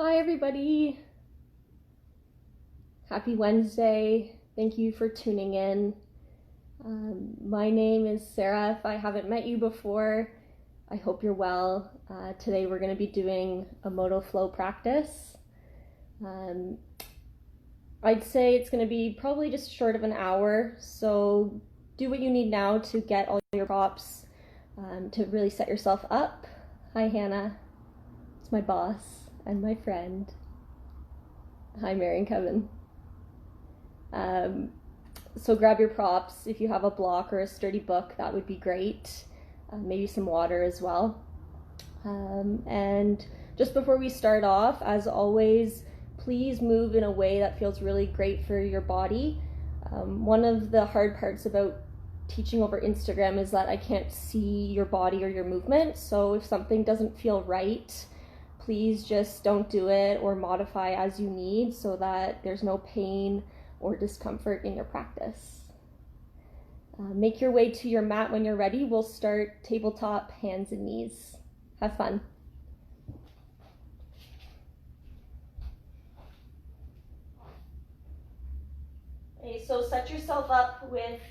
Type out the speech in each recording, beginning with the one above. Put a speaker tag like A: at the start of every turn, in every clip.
A: Hi everybody, happy Wednesday. Thank you for tuning in. My name is Sarah. If I haven't met you before, I hope you're well. Today we're going to be doing a Moto Flow practice. I'd say it's going to be probably just short of an hour, so do what you need now to get all your props to really set yourself up. Hi Hannah, it's my boss and my friend. Hi Mary and Kevin. So grab your props. If you have a block or a sturdy book, that would be great. Maybe some water as well. And just before we start off, as always, please move in a way that feels really great for your body. One of the hard parts about teaching over Instagram is that I can't see your body or your movement. So if something doesn't feel right, please just don't do it or modify as you need so that there's no pain or discomfort in your practice. Make your way to your mat when you're ready. We'll start tabletop, hands and knees. Have fun. Okay, so set yourself up with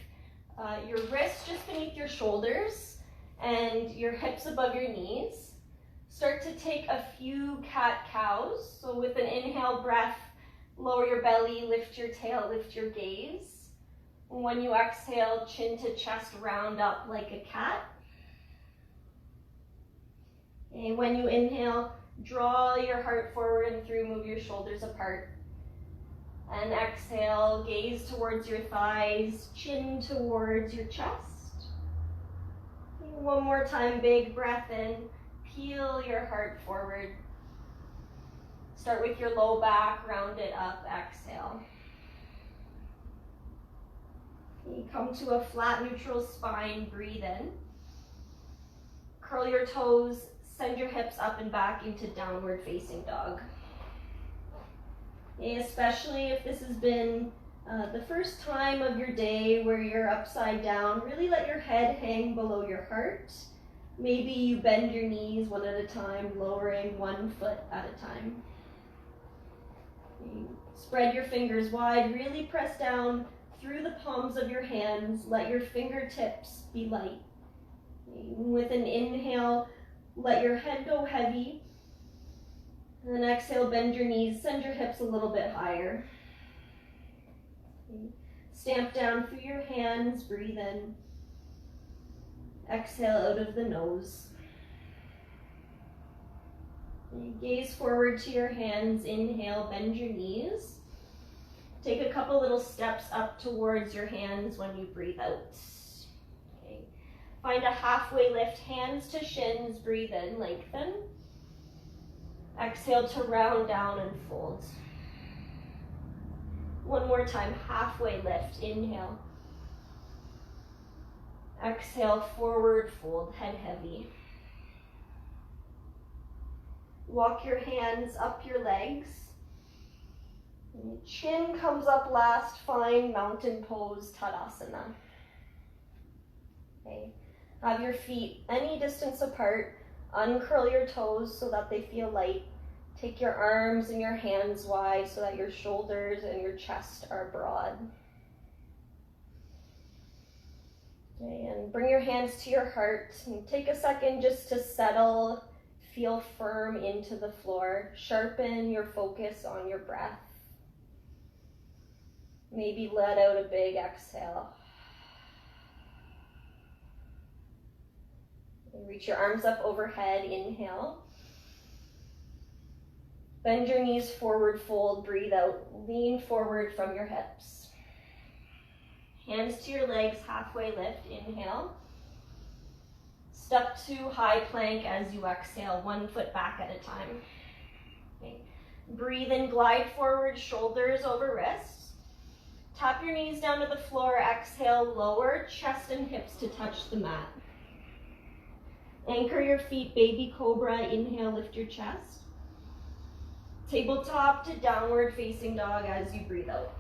A: your wrists just beneath your shoulders and your hips above your knees. Start to take a few cat-cows. So with an inhale breath, lower your belly, lift your tail, lift your gaze. When you exhale, chin to chest, round up like a cat. And when you inhale, draw your heart forward and through, move your shoulders apart. And exhale, gaze towards your thighs, chin towards your chest. One more time, big breath in, peel your heart forward. Start with your low back, round it up, exhale. You come to a flat, neutral spine, breathe in. Curl your toes, send your hips up and back into downward facing dog. Especially if this has been the first time of your day where you're upside down, really let your head hang below your heart. Maybe you bend your knees one at a time, lowering one foot at a time. Spread your fingers wide, really press down through the palms of your hands. Let your fingertips be light. With an inhale, let your head go heavy. And then exhale, bend your knees, send your hips a little bit higher. Stamp down through your hands, breathe in. Exhale out of the nose. Gaze forward to your hands, inhale, bend your knees. Take a couple little steps up towards your hands when you breathe out. Okay. Find a halfway lift, hands to shins, breathe in, lengthen. Exhale to round down and fold. One more time, halfway lift, inhale. Exhale, forward fold, head heavy. Walk your hands up your legs. Chin comes up last, find mountain pose, Tadasana. Okay. Have your feet any distance apart. Uncurl your toes so that they feel light. Take your arms and your hands wide so that your shoulders and your chest are broad. Okay, and bring your hands to your heart and take a second just to settle, feel firm into the floor. Sharpen your focus on your breath. Maybe let out a big exhale. Reach your arms up overhead, inhale. Bend your knees forward, fold, breathe out. Lean forward from your hips. Hands to your legs, halfway lift, inhale. Step to high plank as you exhale, 1 foot back at a time. Okay. Breathe in, glide forward, shoulders over wrists. Tap your knees down to the floor, exhale, lower, chest and hips to touch the mat. Anchor your feet, baby cobra, inhale, lift your chest. Tabletop to downward facing dog as you breathe out.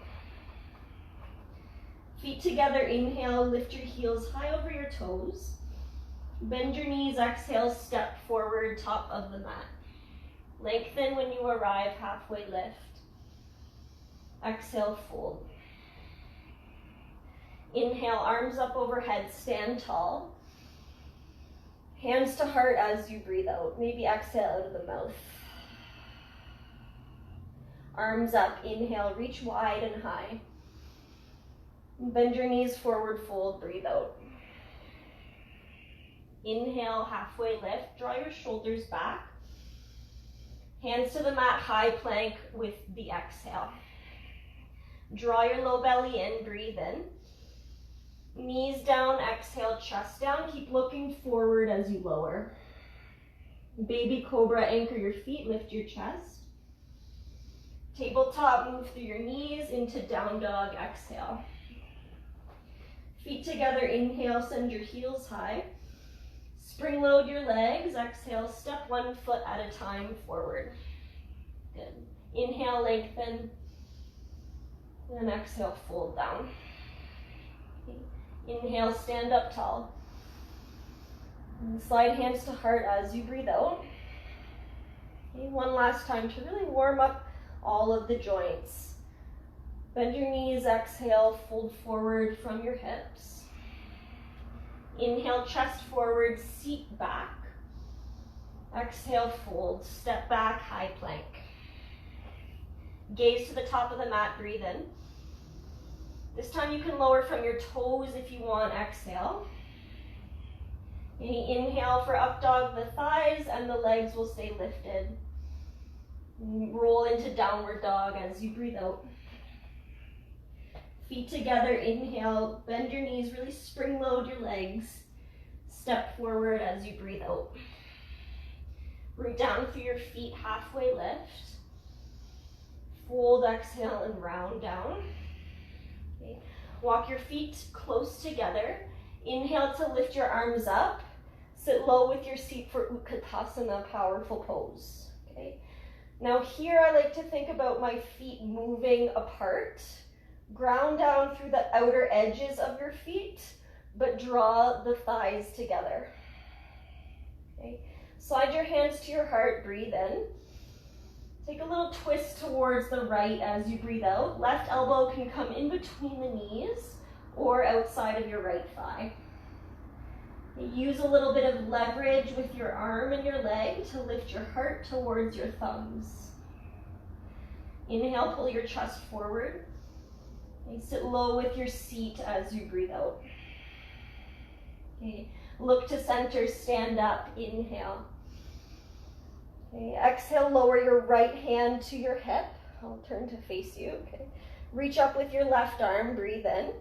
A: Feet together, inhale, lift your heels high over your toes. Bend your knees, exhale, step forward, top of the mat. Lengthen when you arrive, halfway lift. Exhale, fold. Inhale, arms up overhead, stand tall. Hands to heart as you breathe out. Maybe exhale out of the mouth. Arms up, inhale, reach wide and high. Bend your knees forward, fold, breathe out. Inhale, halfway lift, draw your shoulders back. Hands to the mat, high plank with the exhale. Draw your low belly in, breathe in. Knees down, exhale, chest down. Keep looking forward as you lower. Baby cobra, anchor your feet, lift your chest. Tabletop, move through your knees into down dog, exhale. Feet together, inhale, send your heels high. Spring load your legs, exhale, step 1 foot at a time forward. Good. Inhale, lengthen, and exhale, fold down. Inhale, stand up tall. And slide hands to heart as you breathe out. Okay, one last time to really warm up all of the joints. Bend your knees, exhale, fold forward from your hips. Inhale, chest forward, seat back. Exhale, fold, step back, high plank. Gaze to the top of the mat, breathe in. This time you can lower from your toes if you want, exhale. Inhale for up dog, the thighs and the legs will stay lifted. Roll into downward dog as you breathe out. Feet together, inhale, bend your knees, really spring load your legs. Step forward as you breathe out. Root down through your feet, halfway lift. Fold, exhale, and round down. Okay. Walk your feet close together. Inhale to lift your arms up. Sit low with your seat for Utkatasana, powerful pose. Okay. Now here I like to think about my feet moving apart. Ground down through the outer edges of your feet, but draw the thighs together. Okay. Slide your hands to your heart, breathe in. Take a little twist towards the right as you breathe out. Left elbow can come in between the knees or outside of your right thigh. Use a little bit of leverage with your arm and your leg to lift your heart towards your thumbs. Inhale, pull your chest forward. Okay, sit low with your seat as you breathe out. Okay, look to center, stand up, inhale. Okay, exhale, lower your right hand to your hip. I'll turn to face you. Okay. Reach up with your left arm, breathe in.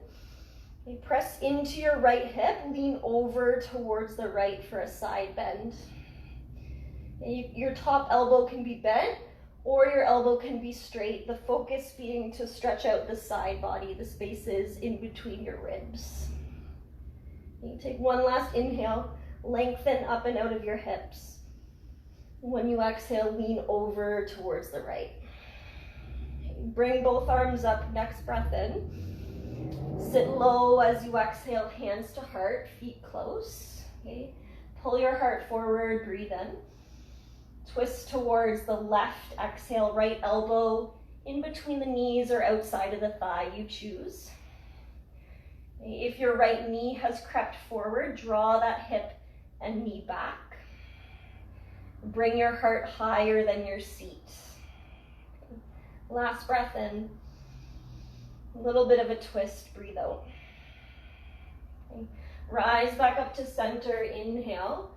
A: Okay, press into your right hip, lean over towards the right for a side bend. Okay, your top elbow can be bent or your elbow can be straight, the focus being to stretch out the side body, the spaces in between your ribs. Okay, take one last inhale, lengthen up and out of your hips. When you exhale, lean over towards the right. Okay, bring both arms up, next breath in. Sit low as you exhale, hands to heart, feet close. Okay, pull your heart forward, breathe in. Twist towards the left, exhale, right elbow in between the knees or outside of the thigh, you choose. Okay, if your right knee has crept forward, draw that hip and knee back. Bring your heart higher than your seat. Last breath in. A little bit of a twist, breathe out. Okay. Rise back up to center, inhale.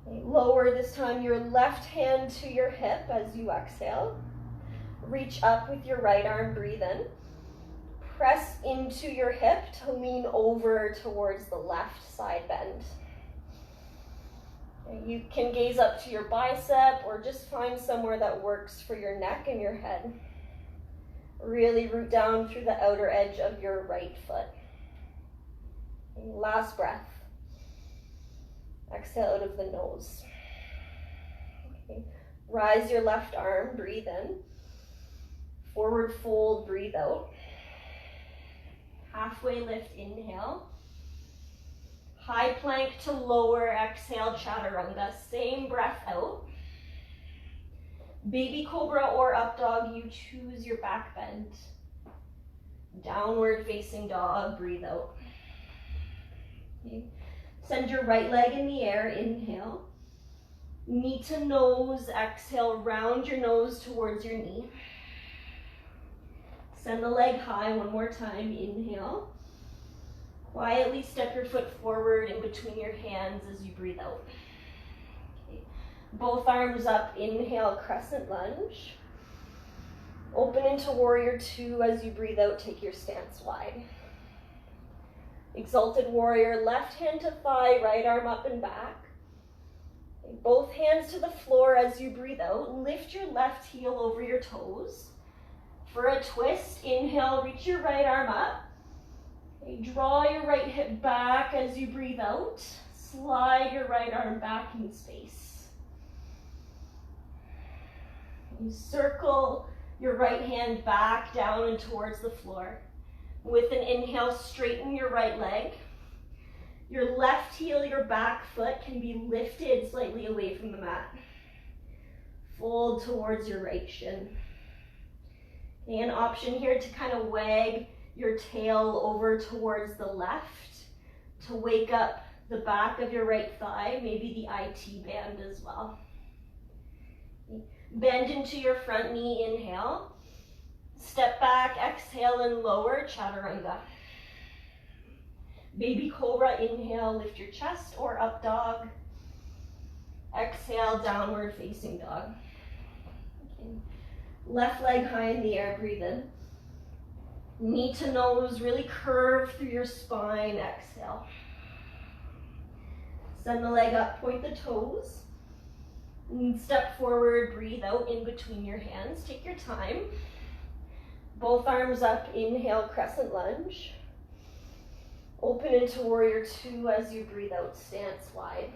A: Okay. Lower this time your left hand to your hip as you exhale. Reach up with your right arm, breathe in. Press into your hip to lean over towards the left side bend. You can gaze up to your bicep or just find somewhere that works for your neck and your head. Really root down through the outer edge of your right foot. And last breath. Exhale out of the nose. Okay. Rise your left arm, breathe in. Forward fold, breathe out. Halfway lift, inhale. High plank to lower, exhale, chaturanga. Same breath out. Baby cobra or up dog, you choose your back bend. Downward facing dog, breathe out. Okay. Send your right leg in the air, inhale. Knee to nose, exhale, round your nose towards your knee. Send the leg high one more time, inhale. Quietly step your foot forward in between your hands as you breathe out. Okay. Both arms up, inhale, crescent lunge. Open into warrior two as you breathe out, take your stance wide. Exalted warrior, left hand to thigh, right arm up and back. Okay. Both hands to the floor as you breathe out. Lift your left heel over your toes. For a twist, inhale, reach your right arm up. Okay. Draw your right hip back as you breathe out. Slide your right arm back in space. You circle your right hand back down and towards the floor. With an inhale, straighten your right leg. Your left heel, your back foot can be lifted slightly away from the mat. Fold towards your right shin. Okay, an option here to kind of wag your tail over towards the left to wake up the back of your right thigh, maybe the IT band as well. Okay. Bend into your front knee, inhale. Step back, exhale and lower, chaturanga. Baby cobra, inhale, lift your chest or up dog. Exhale, downward facing dog. Okay. Left leg high in the air, breathe in. Knee to nose, really curve through your spine, exhale. Send the leg up, point the toes. And step forward, breathe out in between your hands. Take your time. Both arms up, inhale, crescent lunge. Open into warrior two as you breathe out, stance wide.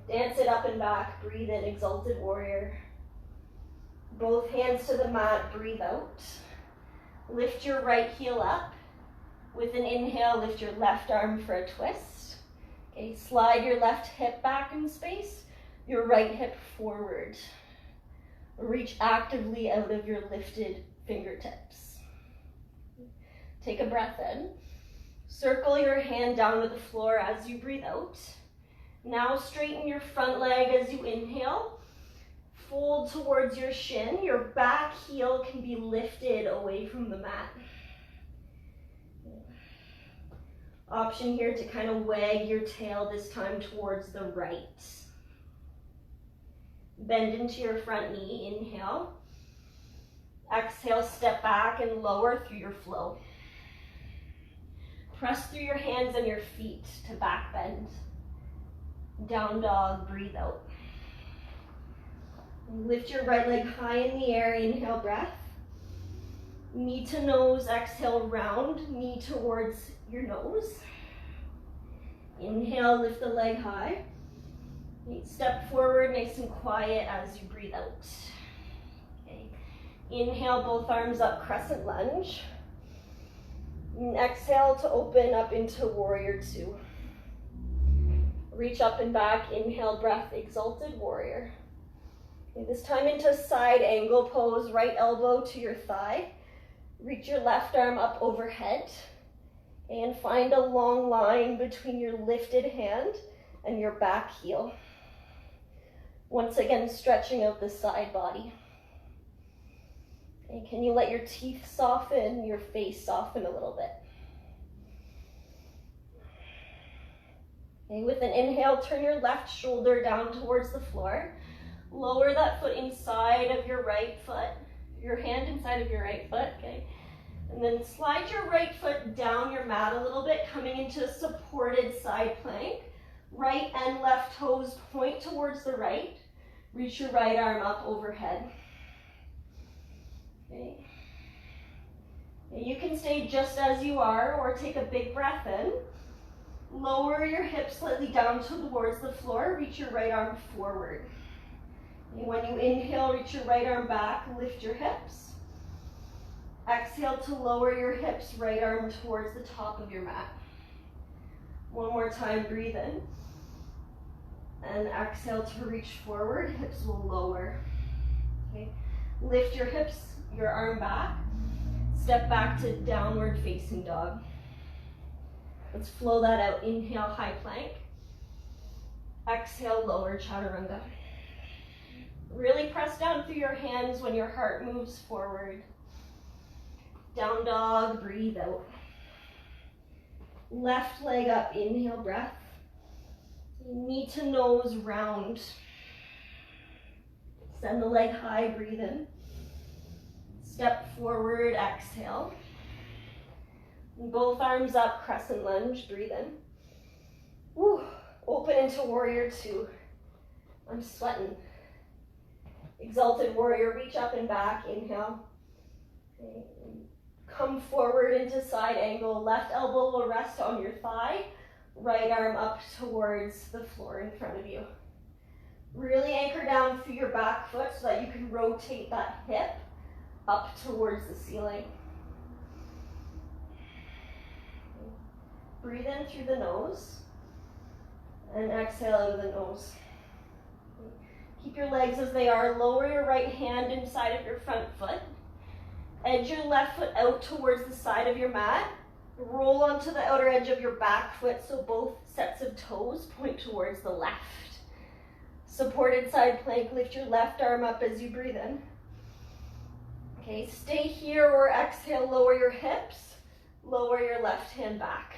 A: Dance it up and back, breathe in, exalted warrior. Both hands to the mat, breathe out. Lift your right heel up. With an inhale, lift your left arm for a twist. Okay, slide your left hip back in space, your right hip forward. Reach actively out of your lifted fingertips. Take a breath in. Circle your hand down to the floor as you breathe out. Now straighten your front leg as you inhale. Fold towards your shin. Your back heel can be lifted away from the mat. Option here to kind of wag your tail, this time towards the right. Bend into your front knee, inhale. Exhale, step back and lower through your flow. Press through your hands and your feet to back bend. Down dog, breathe out. Lift your right leg high in the air, inhale, breath. Knee to nose, exhale, round, knee towards your nose. Inhale, lift the leg high. Step forward, nice and quiet as you breathe out. Okay. Inhale, both arms up, crescent lunge. And exhale to open up into warrior two. Reach up and back, inhale, breath, exalted warrior. Okay, this time into side angle pose, right elbow to your thigh. Reach your left arm up overhead. And find a long line between your lifted hand and your back heel. Once again, stretching out the side body. And can you let your teeth soften, your face soften a little bit? Okay, with an inhale, turn your left shoulder down towards the floor. Lower that foot inside of your right foot, your hand inside of your right foot, okay? And then slide your right foot down your mat a little bit, coming into a supported side plank. Right and left toes point towards the right. Reach your right arm up overhead. Okay. You can stay just as you are or take a big breath in. Lower your hips slightly down towards the floor. Reach your right arm forward. And when you inhale, reach your right arm back, lift your hips. Exhale to lower your hips, right arm towards the top of your mat. One more time, breathe in. And exhale to reach forward, hips will lower. Okay, lift your hips, your arm back, step back to downward facing dog. Let's flow that out. Inhale, high plank. Exhale, lower chaturanga. Really press down through your hands when your heart moves forward. Down dog, breathe out. Left leg up, inhale, breath. Knee to nose, round. Send the leg high, breathe in. Step forward, exhale. Both arms up, crescent lunge, breathe in. Woo. Open into warrior two. I'm sweating. Exalted warrior, reach up and back, inhale. Okay. Come forward into side angle. Left elbow will rest on your thigh. Right arm up towards the floor in front of you. Really anchor down through your back foot so that you can rotate that hip up towards the ceiling. Breathe in through the nose and exhale out of the nose. Keep your legs as they are. Lower your right hand inside of your front foot. Edge your left foot out towards the side of your mat. Roll onto the outer edge of your back foot so both sets of toes point towards the left. Supported side plank, lift your left arm up as you breathe in. Okay, stay here or exhale, lower your hips, lower your left hand back.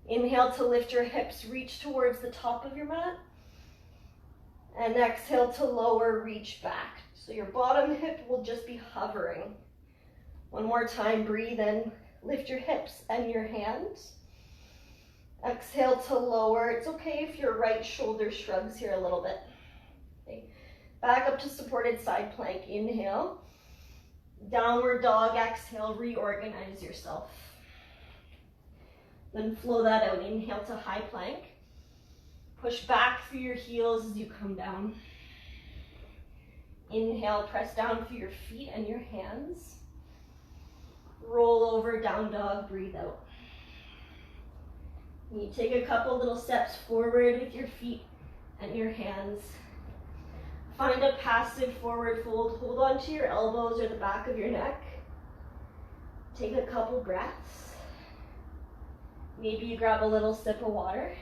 A: Inhale to lift your hips, reach towards the top of your mat. And exhale to lower, reach back. So your bottom hip will just be hovering. One more time, breathe in, lift your hips and your hands. Exhale to lower. It's okay if your right shoulder shrugs here a little bit. Okay. Back up to supported side plank, inhale. Downward dog, exhale, reorganize yourself. Then flow that out, inhale to high plank. Push back through your heels as you come down. Inhale, press down through your feet and your hands. Roll over, down dog, breathe out. You take a couple little steps forward with your feet and your hands. Find a passive forward fold. Hold on to your elbows or the back of your neck. Take a couple breaths. Maybe you grab a little sip of water.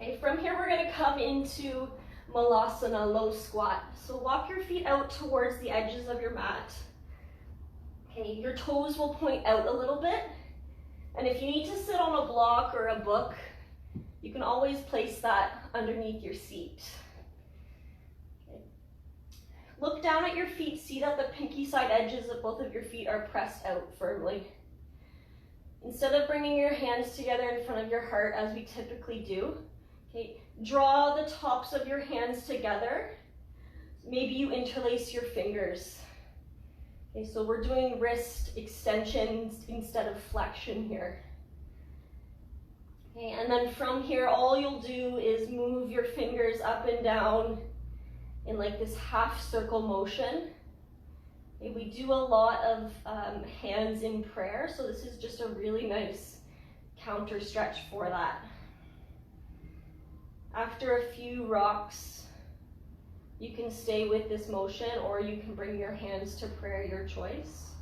A: Okay, from here we're going to come into Malasana, low squat. So walk your feet out towards the edges of your mat. Okay, your toes will point out a little bit. And if you need to sit on a block or a book, you can always place that underneath your seat. Okay. Look down at your feet, see that the pinky side edges of both of your feet are pressed out firmly. Instead of bringing your hands together in front of your heart as we typically do, okay, draw the tops of your hands together. Maybe you interlace your fingers. Okay, so we're doing wrist extensions instead of flexion here. Okay, and then from here, all you'll do is move your fingers up and down in like this half circle motion. Okay, we do a lot of hands in prayer, so this is just a really nice counter stretch for that. After a few rocks, you can stay with this motion or you can bring your hands to prayer, your choice.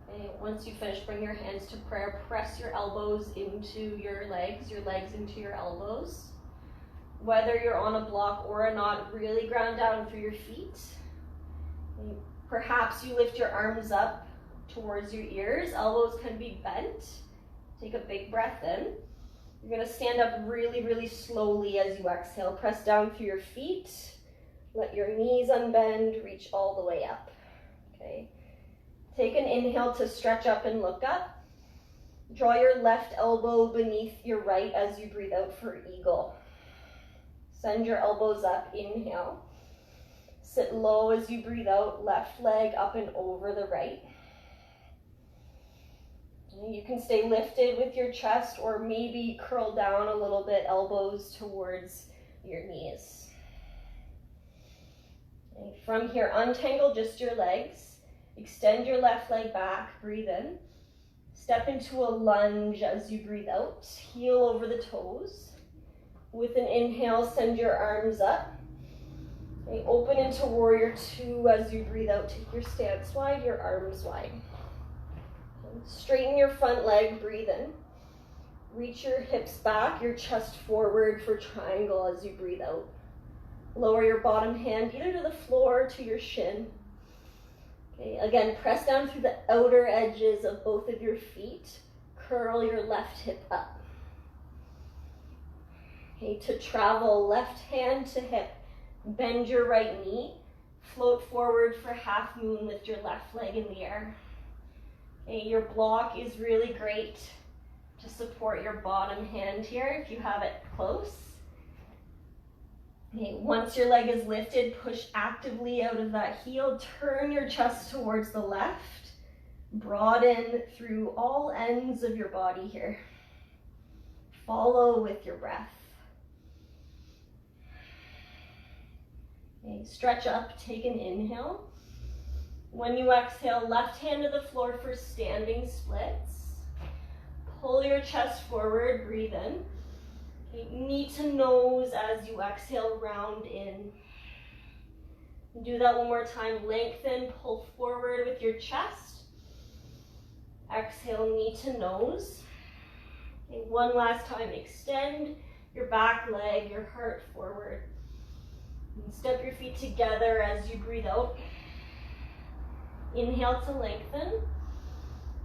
A: Okay, once you finish, bring your hands to prayer. Press your elbows into your legs into your elbows. Whether you're on a block or not, really ground down through your feet. Okay, perhaps you lift your arms up towards your ears. Elbows can be bent. Take a big breath in. You're going to stand up really, really slowly as you exhale. Press down through your feet. Let your knees unbend. Reach all the way up. Okay. Take an inhale to stretch up and look up. Draw your left elbow beneath your right as you breathe out for eagle. Send your elbows up. Inhale. Sit low as you breathe out. Left leg up and over the right. You can stay lifted with your chest or maybe curl down a little bit, elbows towards your knees. Okay, from here, untangle just your legs. Extend your left leg back, breathe in. Step into a lunge as you breathe out. Heel over the toes. With an inhale, send your arms up. Okay, open into warrior two as you breathe out. Take your stance wide, your arms wide. Okay, straighten your front leg, breathe in. Reach your hips back, your chest forward for triangle as you breathe out. Lower your bottom hand either to the floor or to your shin. Okay, again, press down through the outer edges of both of your feet. Curl your left hip up. Okay, to travel, left hand to hip. Bend your right knee. Float forward for half moon, lift your left leg in the air. Okay, your block is really great to support your bottom hand here if you have it close. Okay, once your leg is lifted, push actively out of that heel. Turn your chest towards the left. Broaden through all ends of your body here. Follow with your breath. Okay, stretch up, take an inhale. When you exhale, left hand to the floor for standing splits. Pull your chest forward, breathe in. Okay, knee to nose as you exhale, round in. Do that one more time, lengthen, pull forward with your chest. Exhale, knee to nose. Okay, one last time, extend your back leg, your heart forward. And step your feet together as you breathe out. Inhale to lengthen.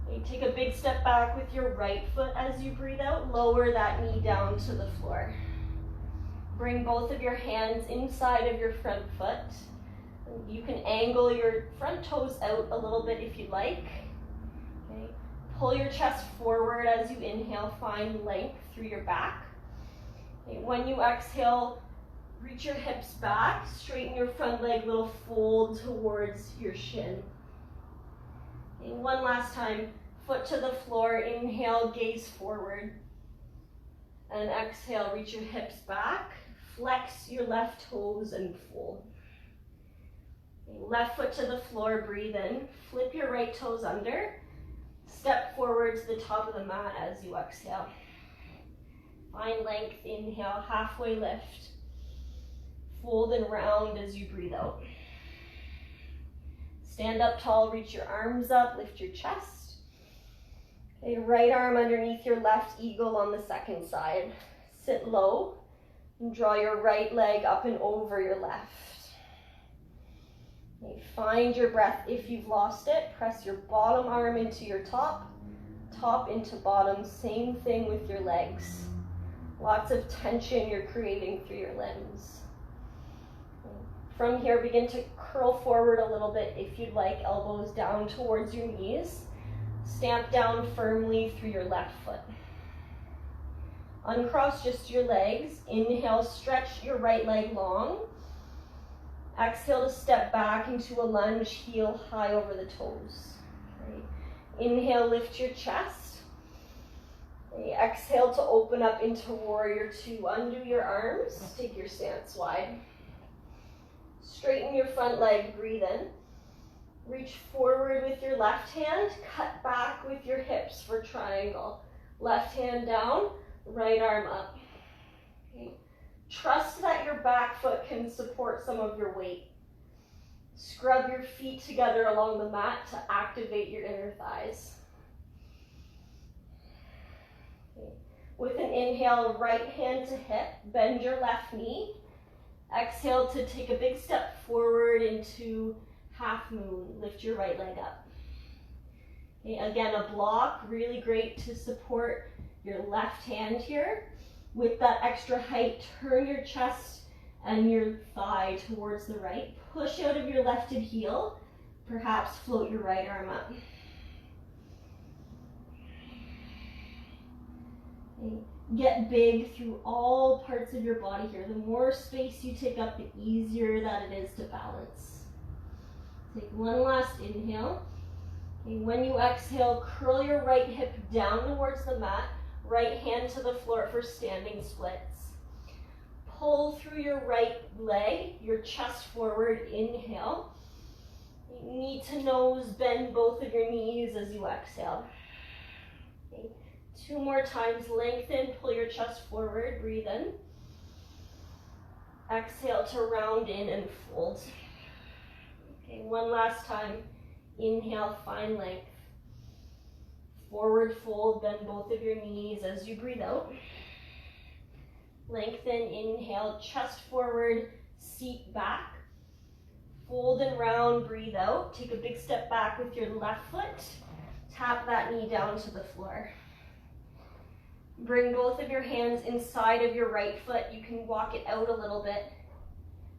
A: Okay, take a big step back with your right foot as you breathe out. Lower that knee down to the floor. Bring both of your hands inside of your front foot. You can angle your front toes out a little bit if you like. Okay. Pull your chest forward as you inhale. Find length through your back. Okay. When you exhale, reach your hips back. Straighten your front leg, little fold towards your shin. Okay. One last time. Foot to the floor, inhale, gaze forward. And exhale, reach your hips back. Flex your left toes and fold. Okay, left foot to the floor, breathe in. Flip your right toes under. Step forward to the top of the mat as you exhale. Find length, inhale, halfway lift. Fold and round as you breathe out. Stand up tall, reach your arms up, lift your chest. Okay, right arm underneath your left eagle on the second side. Sit low and draw your right leg up and over your left. Okay, find your breath. If you've lost it, press your bottom arm into your top, top into bottom. Same thing with your legs. Lots of tension you're creating through your limbs. Okay. From here, begin to curl forward a little bit if you'd like, elbows down towards your knees. Stamp down firmly through your left foot. Uncross just your legs. Inhale, stretch your right leg long. Exhale to step back into a lunge, heel high over the toes. Okay. Inhale, lift your chest. Okay. Exhale to open up into warrior two. Undo your arms, take your stance wide. Straighten your front leg, breathe in. Reach forward with your left hand, cut back with your hips for triangle. Left hand down, right arm up. Okay. Trust that your back foot can support some of your weight. Scrub your feet together along the mat to activate your inner thighs. Okay. With an inhale, right hand to hip, bend your left knee. Exhale to take a big step forward into half moon, lift your right leg up. Okay, again, a block, really great to support your left hand here. With that extra height, turn your chest and your thigh towards the right. Push out of your lifted heel, perhaps float your right arm up. Okay. Get big through all parts of your body here. The more space you take up, the easier that it is to balance. Take one last inhale. Okay, when you exhale, curl your right hip down towards the mat. Right hand to the floor for standing splits. pull through your right leg, your chest forward, inhale. You need to nose bend both of your knees as you exhale. Okay. 2 more times, lengthen, pull your chest forward, breathe in. Exhale to round in and fold. Okay, 1 last time, inhale, find length. Forward fold, bend both of your knees as you breathe out. Lengthen, inhale, chest forward, seat back. Fold and round, breathe out. Take a big step back with your left foot. Tap that knee down to the floor. Bring both of your hands inside of your right foot. You can walk it out a little bit.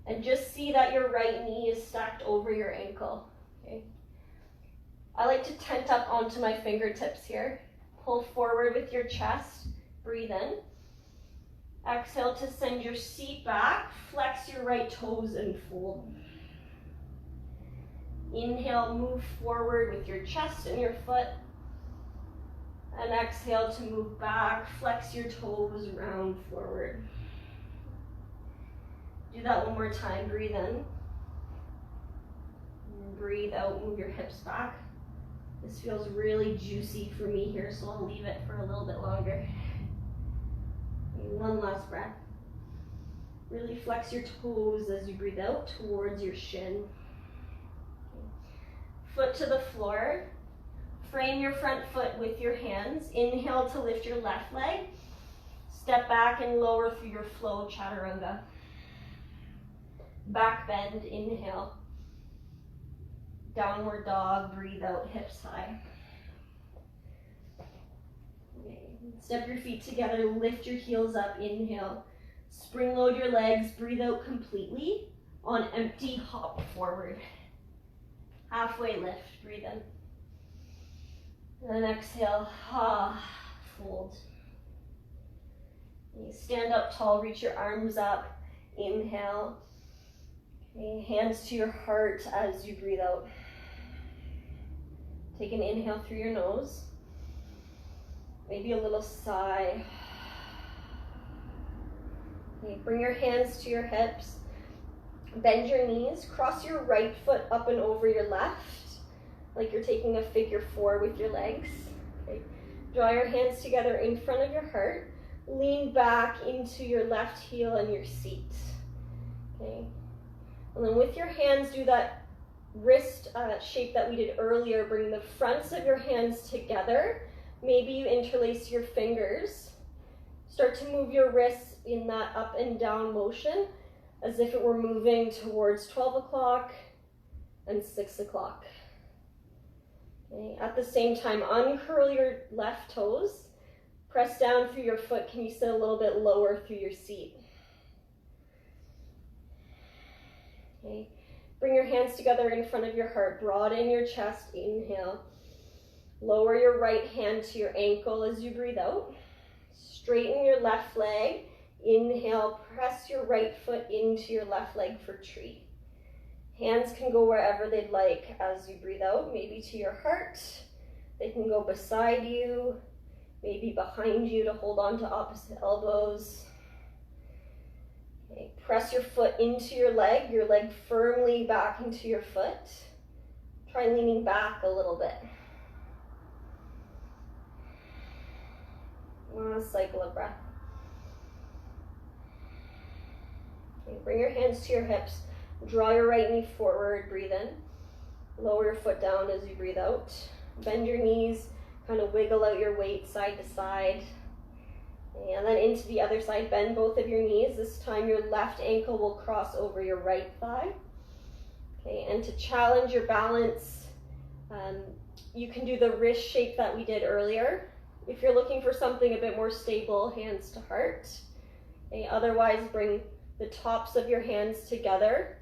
A: And just see that your right knee is stacked over your ankle. Okay. I like to tent up onto my fingertips here. Pull forward with your chest. Breathe in. Exhale to send your seat back. Flex your right toes and fold. Inhale, move forward with your chest and your foot. And exhale to move back. Flex your toes, round forward. Do that 1 more time. Breathe in. And breathe out, move your hips back. This feels really juicy for me here, so I'll leave it for a little bit longer. Okay, 1 last breath. Really flex your toes as you breathe out towards your shin. Okay. Foot to the floor. Frame your front foot with your hands. Inhale to lift your left leg. Step back and lower through your flow, chaturanga. Back bend, inhale. Downward dog, breathe out, hips high. Okay. Step your feet together, lift your heels up, inhale. Spring load your legs, breathe out completely. On empty, hop forward. Halfway lift, breathe in. And then exhale, fold. You stand up tall, reach your arms up, inhale. Okay, hands to your heart as you breathe out. Take an inhale through your nose. Maybe a little sigh. Okay, bring your hands to your hips. Bend your knees. Cross your right foot up and over your left, like you're taking a figure 4 with your legs. Okay. Draw your hands together in front of your heart. Lean back into your left heel and your seat. Okay. And then with your hands, do that wrist shape that we did earlier. Bring the fronts of your hands together. Maybe you interlace your fingers. Start to move your wrists in that up and down motion as if it were moving towards 12 o'clock and 6 o'clock. Okay. At the same time, uncurl your left toes. Press down through your foot. Can you sit a little bit lower through your seat? Okay. Bring your hands together in front of your heart. Broaden your chest. Inhale. Lower your right hand to your ankle as you breathe out. Straighten your left leg. Inhale. Press your right foot into your left leg for tree. Hands can go wherever they'd like as you breathe out. Maybe to your heart. They can go beside you. Maybe behind you to hold on to opposite elbows. Okay, press your foot into your leg firmly back into your foot. Try leaning back a little bit. Last cycle of breath. Okay, bring your hands to your hips. Draw your right knee forward, breathe in. Lower your foot down as you breathe out. Bend your knees, kind of wiggle out your weight side to side. And then into the other side, bend both of your knees. This time your left ankle will cross over your right thigh. Okay, and to challenge your balance, you can do the wrist shape that we did earlier. If you're looking for something a bit more stable, hands to heart. Okay, otherwise, bring the tops of your hands together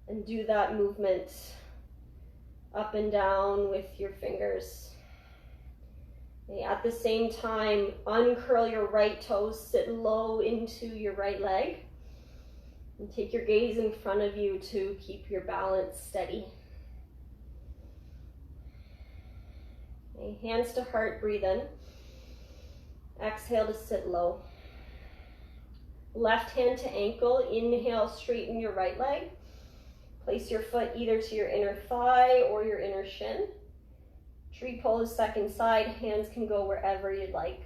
A: and do that movement up and down with your fingers. Okay, at the same time, uncurl your right toes, sit low into your right leg, and take your gaze in front of you to keep your balance steady. Okay, hands to heart, breathe in. Exhale to sit low. Left hand to ankle, inhale, straighten your right leg. Place your foot either to your inner thigh or your inner shin. Tree pose, second side, hands can go wherever you'd like.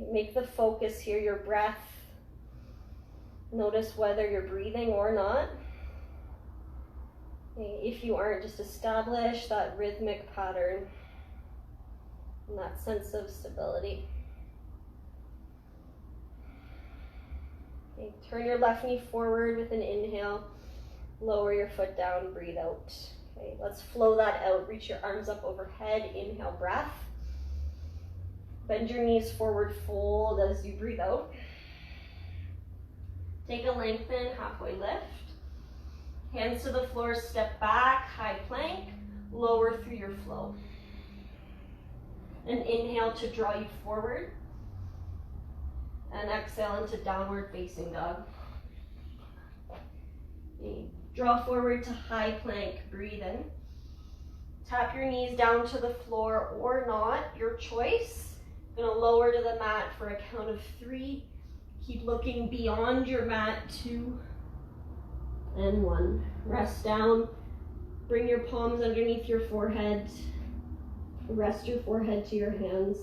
A: Make the focus here your breath. Notice whether you're breathing or not. If you aren't, just establish that rhythmic pattern and that sense of stability. Okay, turn your left knee forward with an inhale. Lower your foot down, breathe out. Okay, let's flow that out. Reach your arms up overhead, inhale, breath. Bend your knees forward, fold as you breathe out. Take a lengthen, halfway lift. Hands to the floor, step back, high plank, lower through your flow. And inhale to draw you forward. And exhale into downward facing dog. Draw forward to high plank, breathe in. Tap your knees down to the floor or not, your choice. Gonna lower to the mat for a count of 3. Keep looking beyond your mat, 2 and 1. Rest down, bring your palms underneath your forehead. Rest your forehead to your hands.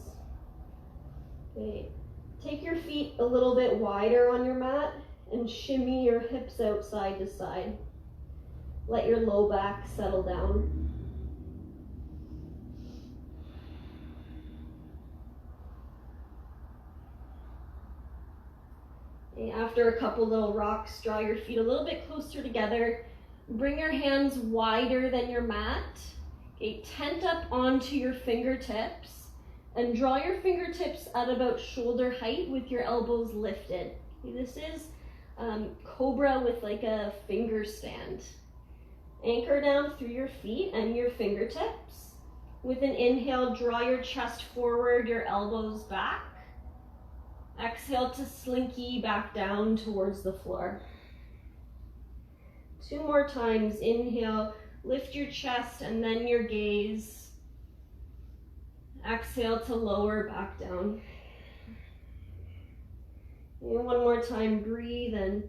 A: Okay. Take your feet a little bit wider on your mat and shimmy your hips out side to side. Let your low back settle down. After a couple little rocks, draw your feet a little bit closer together. Bring your hands wider than your mat. Okay, tent up onto your fingertips and draw your fingertips at about shoulder height with your elbows lifted. Okay, this is cobra with like a finger stand. Anchor down through your feet and your fingertips. With an inhale, draw your chest forward, your elbows back. Exhale to slinky back down towards the floor. 2 more times. Inhale, lift your chest and then your gaze. Exhale to lower back down. And 1 more time, breathe in.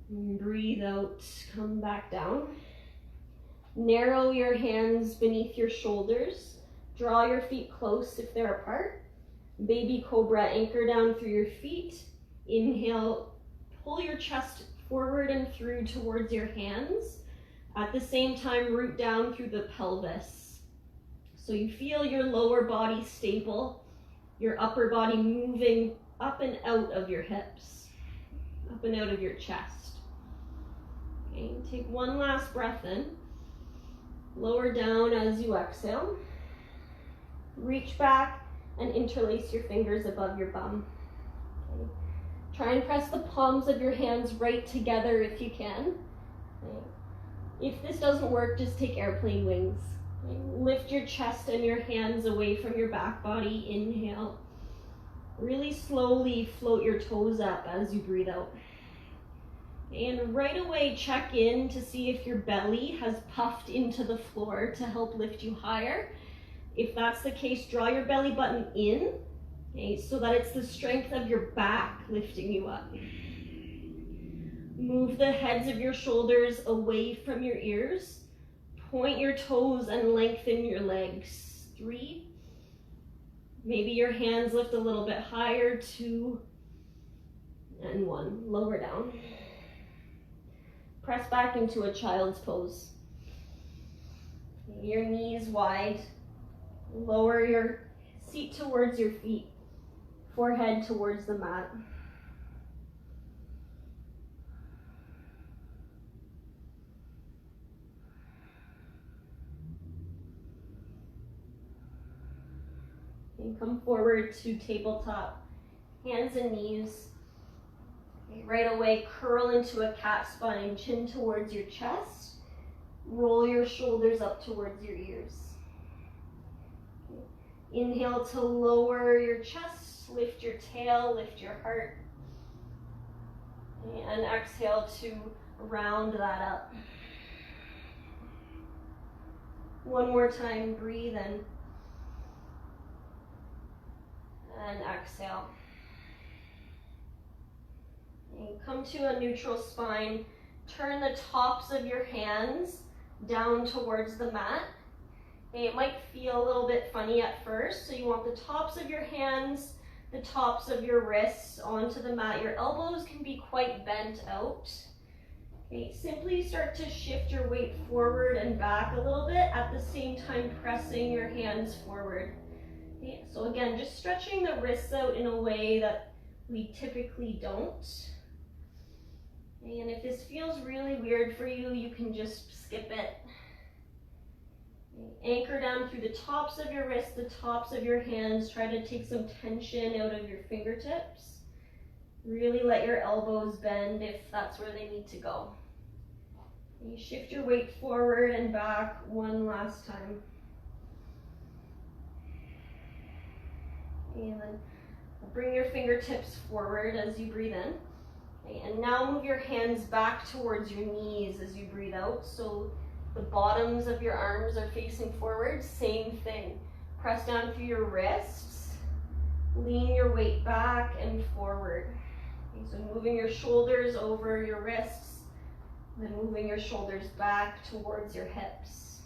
A: And breathe out, come back down. Narrow your hands beneath your shoulders. Draw your feet close if they're apart. Baby cobra, anchor down through your feet. Inhale, pull your chest forward and through towards your hands. At the same time, root down through the pelvis. So you feel your lower body stable, your upper body moving up and out of your hips, up and out of your chest. Okay, take 1 last breath in. Lower down as you exhale. Reach back and interlace your fingers above your bum. Okay. Try and press the palms of your hands right together if you can. Okay. If this doesn't work, just take airplane wings. Okay. Lift your chest and your hands away from your back body. Inhale. Really slowly float your toes up as you breathe out. And right away, check in to see if your belly has puffed into the floor to help lift you higher. If that's the case, draw your belly button in, okay, so that it's the strength of your back lifting you up. Move the heads of your shoulders away from your ears. Point your toes and lengthen your legs. 3. Maybe your hands lift a little bit higher. 2 and 1. Lower down. Press back into a child's pose. Your knees wide. Lower your seat towards your feet, forehead towards the mat. And come forward to tabletop, hands and knees. Right away, curl into a cat spine, chin towards your chest. Roll your shoulders up towards your ears. Inhale to lower your chest, lift your tail, lift your heart. And exhale to round that up. 1 more time, breathe in. And exhale. And come to a neutral spine. Turn the tops of your hands down towards the mat. Okay, it might feel a little bit funny at first, so you want the tops of your hands, the tops of your wrists onto the mat. Your elbows can be quite bent out. Okay, simply start to shift your weight forward and back a little bit, at the same time pressing your hands forward. Okay, so again, just stretching the wrists out in a way that we typically don't. Okay, and if this feels really weird for you, you can just skip it. Okay, anchor down through the tops of your wrists, the tops of your hands. Try to take some tension out of your fingertips. Really let your elbows bend if that's where they need to go. You shift your weight forward and back one last time. And bring your fingertips forward as you breathe in. Okay, and now move your hands back towards your knees as you breathe out. So the bottoms of your arms are facing forward. Same thing. Press down through your wrists. Lean your weight back and forward. So moving your shoulders over your wrists, then moving your shoulders back towards your hips.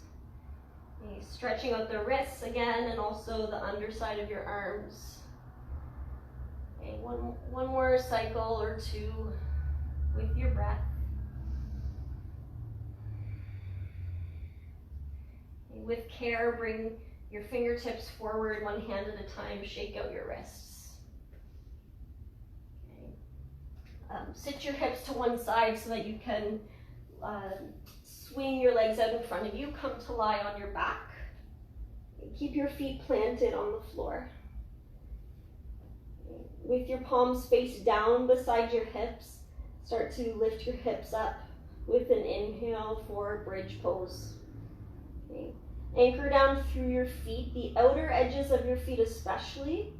A: Okay, stretching out the wrists again, and also the underside of your arms. Okay, one more cycle or two with your breath. Okay, with care, bring your fingertips forward one hand at a time, shake out your wrists. Sit your hips to one side so that you can swing your legs out in front of you. Come to lie on your back. Keep your feet planted on the floor. With your palms face down beside your hips, start to lift your hips up with an inhale for bridge pose. Okay. Anchor down through your feet, the outer edges of your feet especially.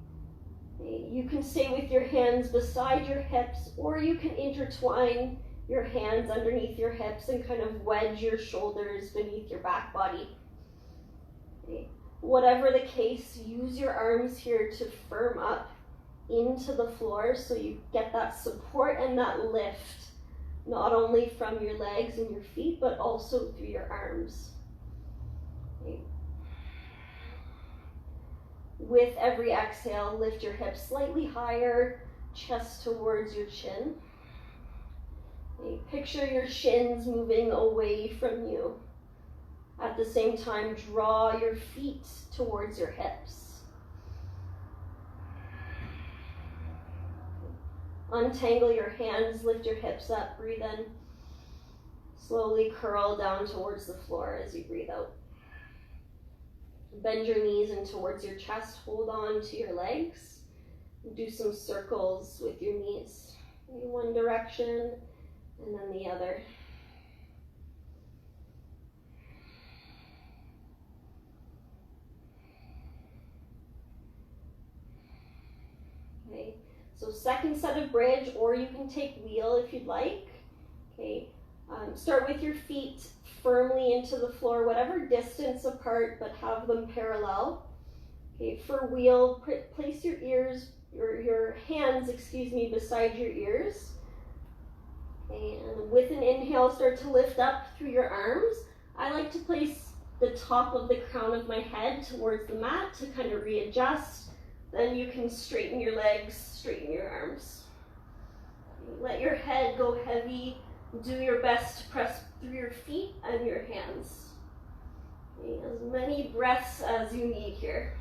A: You can stay with your hands beside your hips, or you can intertwine your hands underneath your hips and kind of wedge your shoulders beneath your back body. Okay. Whatever the case, use your arms here to firm up into the floor so you get that support and that lift, not only from your legs and your feet, but also through your arms. Okay. With every exhale, lift your hips slightly higher, chest towards your chin. Okay, picture your shins moving away from you. At the same time, draw your feet towards your hips. Untangle your hands, lift your hips up, breathe in. Slowly curl down towards the floor as you breathe out. Bend your knees in towards your chest, hold on to your legs. Do some circles with your knees. In one direction and then the other. Okay, so second set of bridge, or you can take wheel if you'd like. Okay, start with your feet firmly into the floor, whatever distance apart, but have them parallel. Okay, for wheel, place your hands, beside your ears. Okay, and with an inhale, start to lift up through your arms. I like to place the top of the crown of my head towards the mat to kind of readjust. Then you can straighten your legs, straighten your arms. Let your head go heavy. Do your best to press through your feet and your hands. Okay, as many breaths as you need here.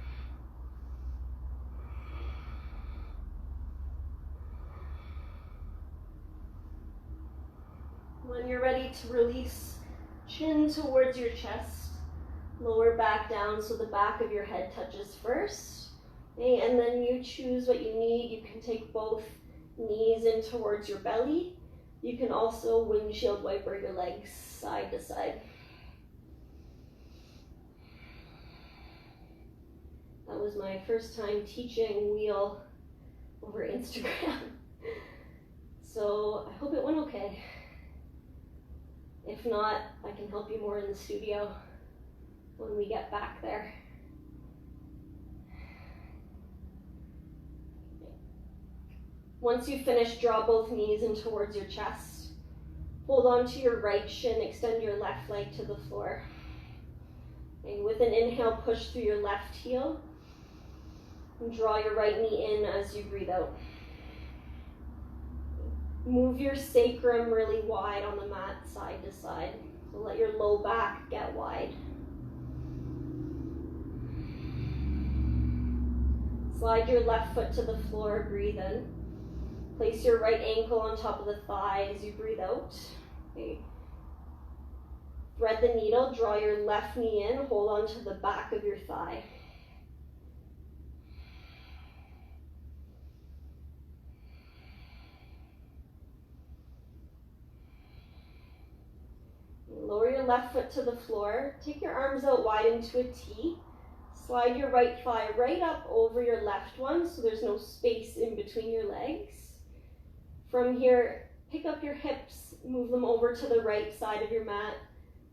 A: When you're ready to release, chin towards your chest, lower back down so the back of your head touches first. Okay, and then you choose what you need. You can take both knees in towards your belly. You can also windshield wiper your legs side to side. That was my first time teaching wheel over Instagram. So I hope it went okay. If not, I can help you more in the studio when we get back there. Once you finish, draw both knees in towards your chest. Hold on to your right shin, extend your left leg to the floor. And with an inhale, push through your left heel. And draw your right knee in as you breathe out. Move your sacrum really wide on the mat, side to side. So let your low back get wide. Slide your left foot to the floor, breathe in. Place your right ankle on top of the thigh as you breathe out. Okay. Thread the needle, draw your left knee in, hold on to the back of your thigh. Lower your left foot to the floor. Take your arms out wide into a T. Slide your right thigh right up over your left one so there's no space in between your legs. From here, pick up your hips, move them over to the right side of your mat.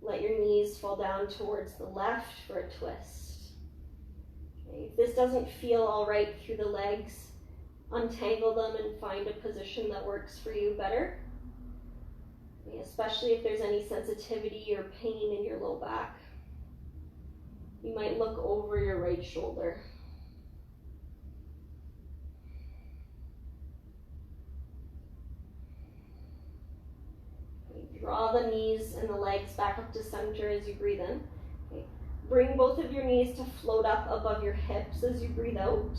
A: Let your knees fall down towards the left for a twist. Okay, if this doesn't feel all right through the legs, untangle them and find a position that works for you better. Okay, especially if there's any sensitivity or pain in your low back. You might look over your right shoulder. Okay, draw the knees and the legs back up to center as you breathe in. Okay, bring both of your knees to float up above your hips as you breathe out.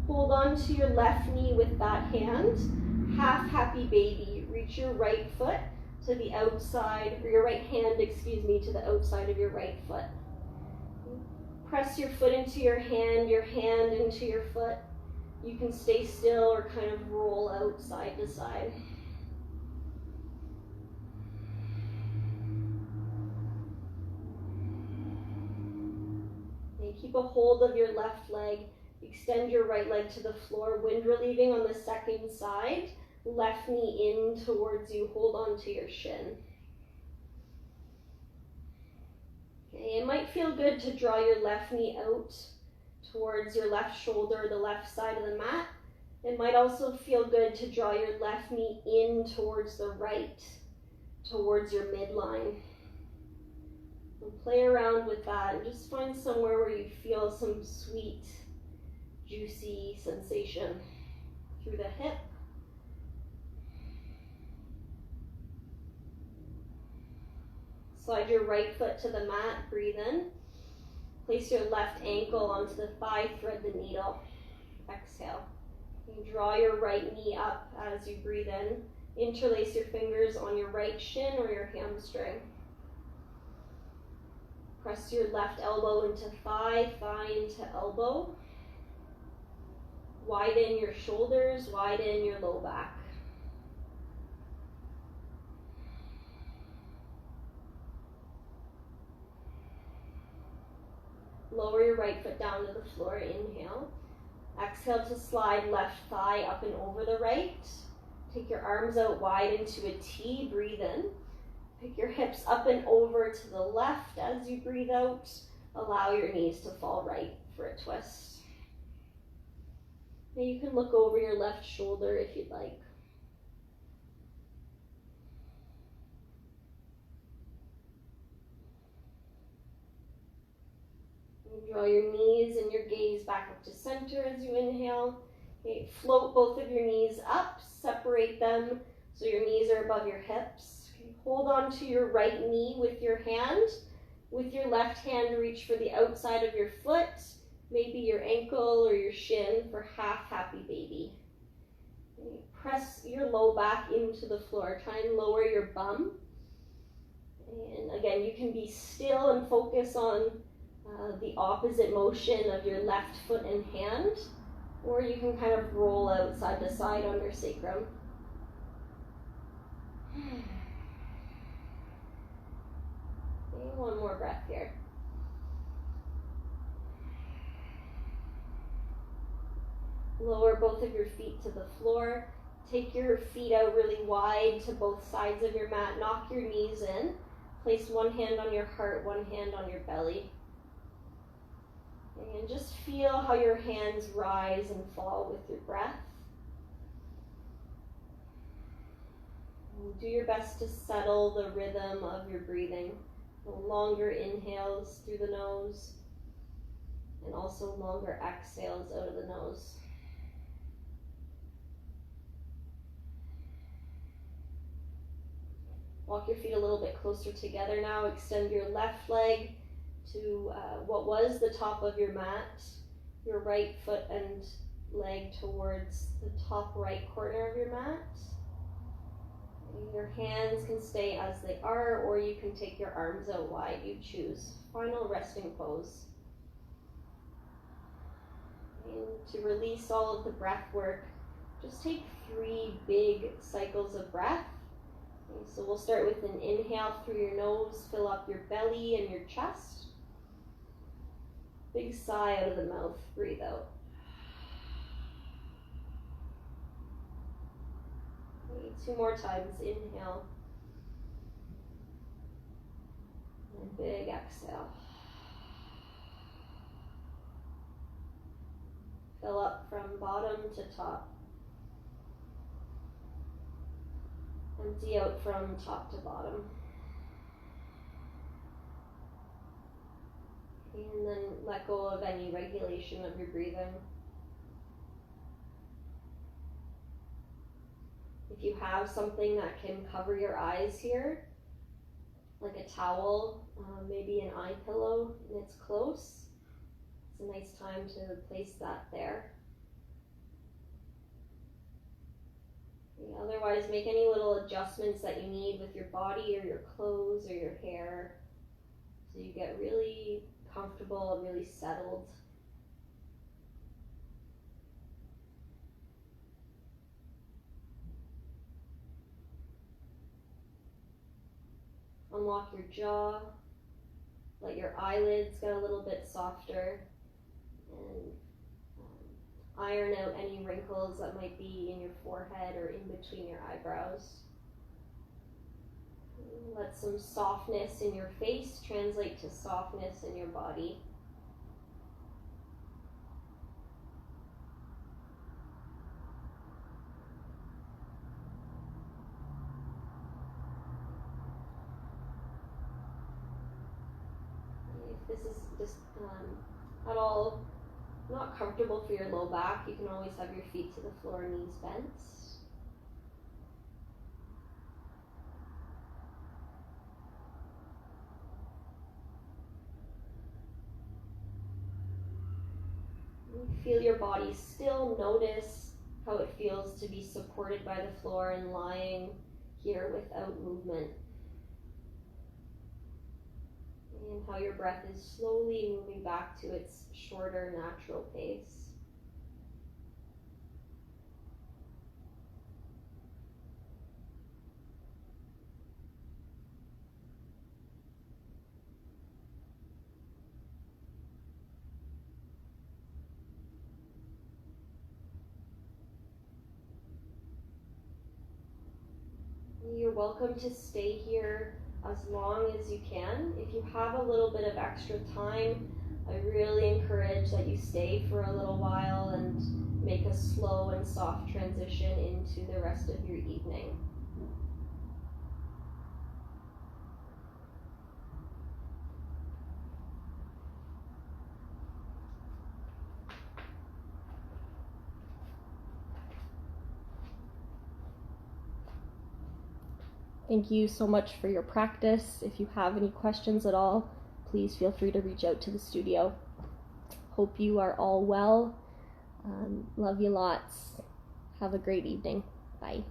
A: Hold on to your left knee with that hand. Half happy baby. Reach your right foot to the outside, or your right hand, to the outside of your right foot. Press your foot into your hand into your foot. You can stay still or kind of roll out side to side. Okay, keep a hold of your left leg. Extend your right leg to the floor, wind relieving on the second side. Left knee in towards you, hold on to your shin. Okay, it might feel good to draw your left knee out towards your left shoulder, the left side of the mat. It might also feel good to draw your left knee in towards the right, towards your midline. And play around with that and just find somewhere where you feel some sweet, juicy sensation through the hip. Slide your right foot to the mat, breathe in. Place your left ankle onto the thigh, thread the needle. Exhale. You draw your right knee up as you breathe in. Interlace your fingers on your right shin or your hamstring. Press your left elbow into thigh, thigh into elbow. Widen your shoulders, widen your low back. Lower your right foot down to the floor, inhale. Exhale to slide left thigh up and over the right. Take your arms out wide into a T, breathe in. Pick your hips up and over to the left as you breathe out. Allow your knees to fall right for a twist. Now you can look over your left shoulder if you'd like. Draw your knees and your gaze back up to center as you inhale. Okay, float both of your knees up, separate them so your knees are above your hips. Okay, hold on to your right knee with your hand. With your left hand, reach for the outside of your foot, maybe your ankle or your shin for half happy baby. Okay, press your low back into the floor. Try and lower your bum. And again, you can be still and focus on the opposite motion of your left foot and hand, or you can kind of roll out side to side on your sacrum. Okay, one more breath here. Lower both of your feet to the floor. Take your feet out really wide to both sides of your mat. Knock your knees in. Place one hand on your heart, one hand on your belly. And just feel how your hands rise and fall with your breath. And do your best to settle the rhythm of your breathing. Longer inhales through the nose and also longer exhales out of the nose. Walk your feet a little bit closer together now. Extend your left leg to what was the top of your mat, your right foot and leg towards the top right corner of your mat. Your hands can stay as they are, or you can take your arms out wide, you choose. Final resting pose. And to release all of the breath work, just take 3 big cycles of breath. Okay, so we'll start with an inhale through your nose, fill up your belly and your chest. Big sigh out of the mouth, breathe out. Okay, 2 more times, inhale. And big exhale. Fill up from bottom to top. Empty out from top to bottom. And then let go of any regulation of your breathing. If you have something that can cover your eyes here, like a towel, maybe an eye pillow, and it's close, it's a nice time to place that there. Otherwise, make any little adjustments that you need with your body or your clothes or your hair so you get really comfortable and really settled. Unlock your jaw, let your eyelids get a little bit softer, and iron out any wrinkles that might be in your forehead or in between your eyebrows. Let some softness in your face translate to softness in your body. If this is just at all not comfortable for your low back, you can always have your feet to the floor, knees bent. Feel your body still. Notice how it feels to be supported by the floor and lying here without movement. And how your breath is slowly moving back to its shorter, natural pace. You're welcome to stay here as long as you can. If you have a little bit of extra time, I really encourage that you stay for a little while and make a slow and soft transition into the rest of your evening. Thank you so much for your practice. If you have any questions at all, please feel free to reach out to the studio. Hope you are all well. Love you lots. Have a great evening. Bye.